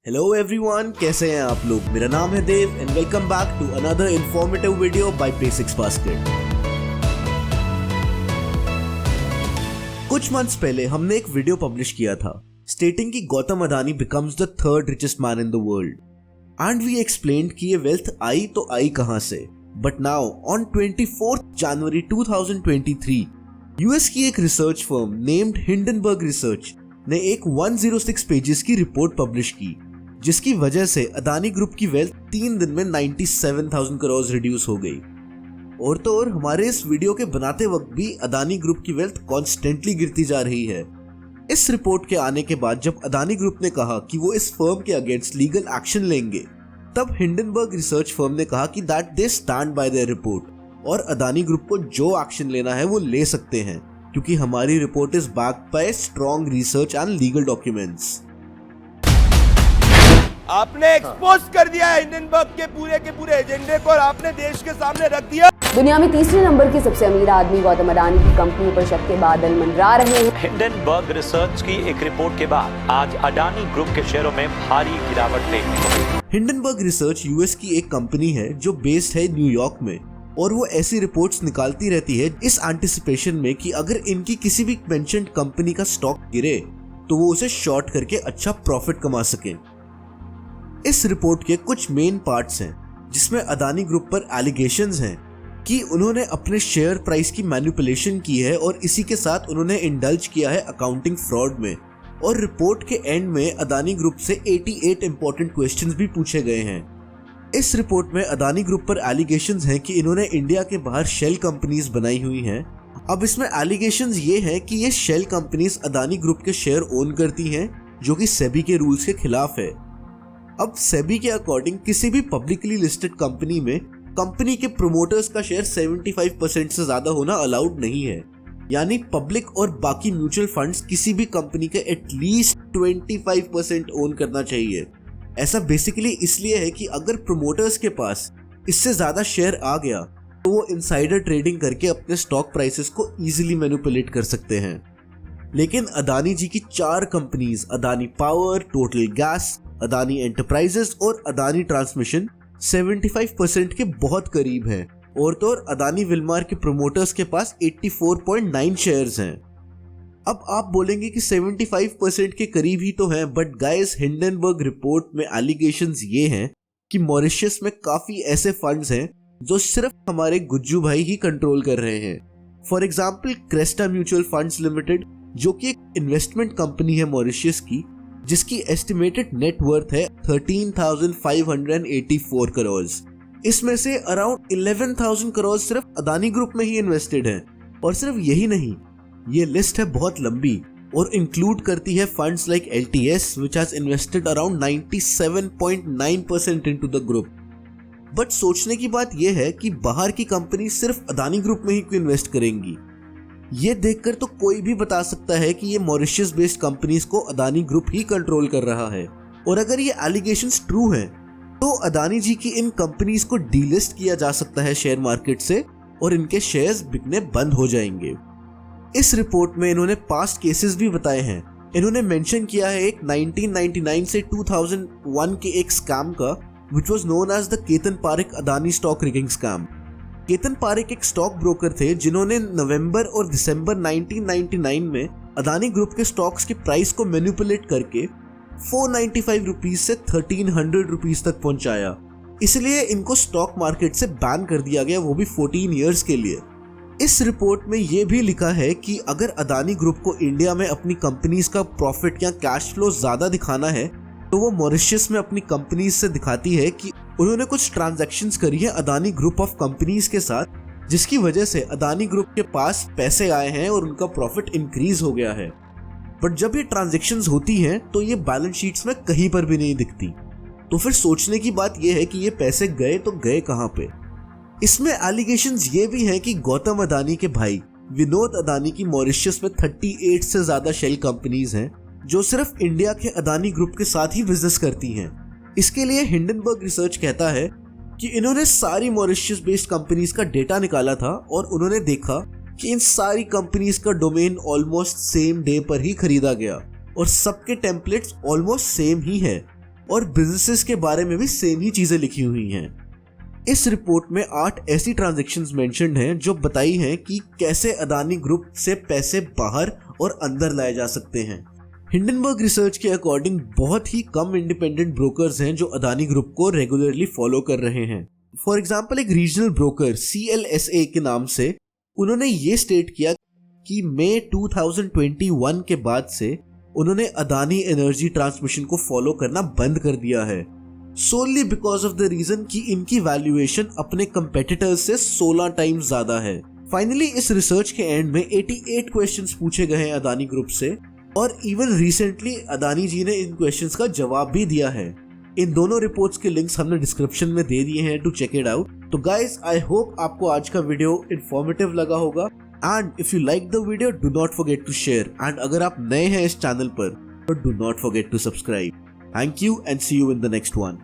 Hello everyone, कैसे हैं आप लोग। मेरा नाम है Dev and welcome back to another informative video by Basics Basket. कुछ मंथ्स पहले हमने एक वीडियो पब्लिश किया था स्टेटिंग कि Gautam Adani becomes the third richest man in the world and we explained कि ये वेल्थ आई तो आई कहां से। बट नाउ ऑन 24 जनवरी 2023 यूएस की एक research firm named Hindenburg research ने एक 106 पेजेस की रिपोर्ट पब्लिश की, जिसकी वजह से अदानी ग्रुप की वेल्थ 3 दिन में 97,000 करोड़ रिड्यूस हो गई। और तो और हमारे इस वीडियो के बनाते वक्त भी अदानी ग्रुप की वेल्थ कॉन्स्टेंटली गिरती जा रही है। इस रिपोर्ट के आने के बाद जब अदानी ग्रुप ने कहा कि वो इस फर्म के अगेंस्ट लीगल एक्शन लेंगे, तब हिंडनबर्ग रिसर्च फर्म ने कहा कि that they stand by there report और अदानी ग्रुप को जो एक्शन लेना है वो ले सकते हैं, क्योंकि हमारी report is backed by strong research and legal documents. आपने एक्सपोज कर दिया है हिंडनबर्ग के पूरे एजेंडे को और आपने देश के सामने रख दिया। दुनिया में तीसरे नंबर के सबसे अमीर आदमी गौतम अडानी की कंपनी पर शक के बादल मंडरा रहे हैं। हिंडनबर्ग रिसर्च की एक रिपोर्ट के बाद आज अडानी ग्रुप के शेयरों में भारी गिरावट देखने को मिली। हिंडनबर्ग रिसर्च यूएस की एक कंपनी है जो बेस्ड है न्यूयॉर्क में, और वो ऐसी रिपोर्ट्स निकालती रहती है इस एंटिसिपेशन में कि अगर इनकी किसी भी मेंशन्ड कंपनी का स्टॉक गिरे तो वो उसे शॉर्ट करके अच्छा प्रॉफिट कमा सके। इस रिपोर्ट के कुछ मेन पार्ट्स हैं जिसमें अदानी ग्रुप पर एलिगेशंस हैं कि उन्होंने अपने शेयर प्राइस की मैनिपुलेशन की है और इसी के साथ उन्होंने इंडल्ज किया है अकाउंटिंग फ्रॉड में। और रिपोर्ट के एंड में अदानी ग्रुप से 88 इंपॉर्टेंट क्वेश्चंस भी पूछे गए हैं। इस रिपोर्ट में अदानी ग्रुप पर एलिगेशंस हैं कि इन्होंने इंडिया के बाहर शेल कंपनीज बनाई हुई हैं। अब इसमें एलिगेशंस ये हैं कि ये शेल कंपनीज अदानी ग्रुप के शेयर ओन करती हैं, जो कि सेबी के रूल्स के खिलाफ है। अब सेबी के अकॉर्डिंग किसी भी पब्लिकली लिस्टेड कंपनी में कंपनी के प्रोमोटर्स का शेयर 75% से ज्यादा होना अलाउड नहीं है, यानी पब्लिक और बाकी म्यूचुअल फंड्स किसी भी कंपनी के एटलीस्ट 25% ओन करना चाहिए। ऐसा बेसिकली इसलिए है कि अगर प्रोमोटर्स के पास इससे ज्यादा शेयर आ गया तो वो इनसाइडर ट्रेडिंग करके अपने स्टॉक प्राइसेस को इजीली मैनिपुलेट कर सकते हैं। लेकिन अदानी जी की 4 companies Adani power, total gas, Adani enterprises और अदानी ट्रांसमिशन 75% के बहुत करीब हैं। और तो और अदानी विल्मार के प्रोमोटर्स के पास 84.9 शेयर्स हैं। अब आप बोलेंगे कि 75% के करीब ही तो हैं, बट गाइस हिंडनबर्ग रिपोर्ट में एलिगेशंस ये हैं कि मॉरिशस में काफी ऐसे फंड्स हैं जो सिर्फ हमारे गुज्जू भाई ही कंट्रोल कर रहे हैं। For example Cresta mutual funds limited, जो कि एक इन्वेस्टमेंट कंपनी है मॉरिशस की, जिसकी एस्टिमेटेड नेट वर्थ है 13,584 करोड़। इसमें से अराउंड 11,000 करोड़ सिर्फ अदानी ग्रुप में ही इन्वेस्टेड हैं। और सिर्फ यही नहीं, ये लिस्ट है बहुत लंबी और इंक्लूड करती है funds like LTS which has invested around 97.9% into the group. But सोचने की बात यह है कि बाहर की कंपनी सिर्फ अदानी ग्रुप में ही क्यों इन्वेस्ट करेंगी। ये देखकर तो कोई भी बता सकता है कि ये मॉरिशस बेस्ड कंपनीज को अदानी ग्रुप ही कंट्रोल कर रहा है। और अगर ये एलिगेशंस ट्रू हैं तो अदानी जी की इन कंपनीज को डीलिस्ट किया जा सकता है शेयर मार्केट से और इनके शेयर्स बिकने बंद हो जाएंगे। इस रिपोर्ट में इन्होंने पास्ट केसेस भी बताए हैं। इन्होंने मेंशन किया है एक 1999 से 2001 के एक स्कैम का, which was known as the Ketan Parekh Adani stock rigging scam. Ketan Parekh एक स्टॉक ब्रोकर थे जिन्होंने नवंबर और दिसंबर 1999 में अदानी ग्रुप के स्टॉक्स के प्राइस को मैनिपुलेट करके 495 रुपीज से 1300 रुपीज तक पहुंचाया। इसलिए इनको स्टॉक मार्केट से बैन कर दिया गया, वो भी 14 ईयर्स के लिए। इस रिपोर्ट में ये भी लिखा है कि अगर अदानी ग्रुप को इंडिया में अपनी कंपनीज का प्रॉफिट या कैश फ्लो ज्यादा दिखाना है तो वो मॉरिशस में अपनी कंपनीज से दिखाती है कि उन्होंने कुछ ट्रांजैक्शंस करी है अदानी ग्रुप ऑफ कंपनीज के साथ, जिसकी वजह से अदानी ग्रुप के पास पैसे आए हैं और उनका प्रॉफिट इंक्रीज हो गया है। बट जब ये ट्रांजैक्शंस होती हैं तो ये बैलेंस शीट्स में कहीं पर भी नहीं दिखती। तो फिर सोचने की बात ये है कि ये पैसे गए तो गए कहां पे। इसमें एलिगेशंस ये भी हैं कि गौतम अडानी के भाई विनोद अडानी की मॉरिशस में 38 से ज्यादा शेल कंपनीज हैं जो सिर्फ इंडिया के अदानी ग्रुप के साथ ही बिजनेस करती हैं। इसके लिए हिंडनबर्ग रिसर्च कहता है कि इन्होंने सारी मॉरिशस बेस्ड कंपनीज का डेटा निकाला था और उन्होंने देखा कि इन सारी कंपनीज का डोमेन ऑलमोस्ट सेम डे पर ही खरीदा गया और सबके टेम्पलेट्स ऑलमोस्ट सेम ही है। और बिजनेसेस के बारे में भी सेम ही चीजें लिखी हुई हैं। इस रिपोर्ट में 8 ऐसी ट्रांजैक्शंस मेंशन्ड हैं जो बताई हैं कि कैसे अदानी ग्रुप से पैसे बाहर और अंदर लाए जा सकते हैं। हिंडनबर्ग रिसर्च के अकॉर्डिंग बहुत ही कम इंडिपेंडेंट ब्रोकर्स हैं जो अदानी ग्रुप को रेगुलरली फॉलो कर रहे हैं। फॉर एग्जांपल एक रीजनल ब्रोकर CLSA के नाम से उन्होंने ये स्टेट किया कि मई 2021 के बाद से उन्होंने अदानी एनर्जी ट्रांसमिशन को फॉलो करना बंद कर दिया है, सोनली बिकॉज ऑफ द रीजन कि इनकी वैल्यूएशन अपने कंपेटिटर्स से 16 टाइम्स ज्यादा है। फाइनली इस रिसर्च के एंड में 88 क्वेश्चंस पूछे गए हैं अदानी ग्रुप से और इवन रिसेंटली अदानी जी ने इन क्वेश्चंस का जवाब भी दिया है। इन दोनों रिपोर्ट्स के लिंक्स हमने डिस्क्रिप्शन में दे दिए हैं टू चेक इट आउट। तो गाइस आई होप आपको आज का वीडियो इंफॉर्मेटिव लगा होगा and if you like the video do not forget to share and अगर आप नए हैं इस चैनल पर तो do not forget to subscribe. Thank you and see you in the next one.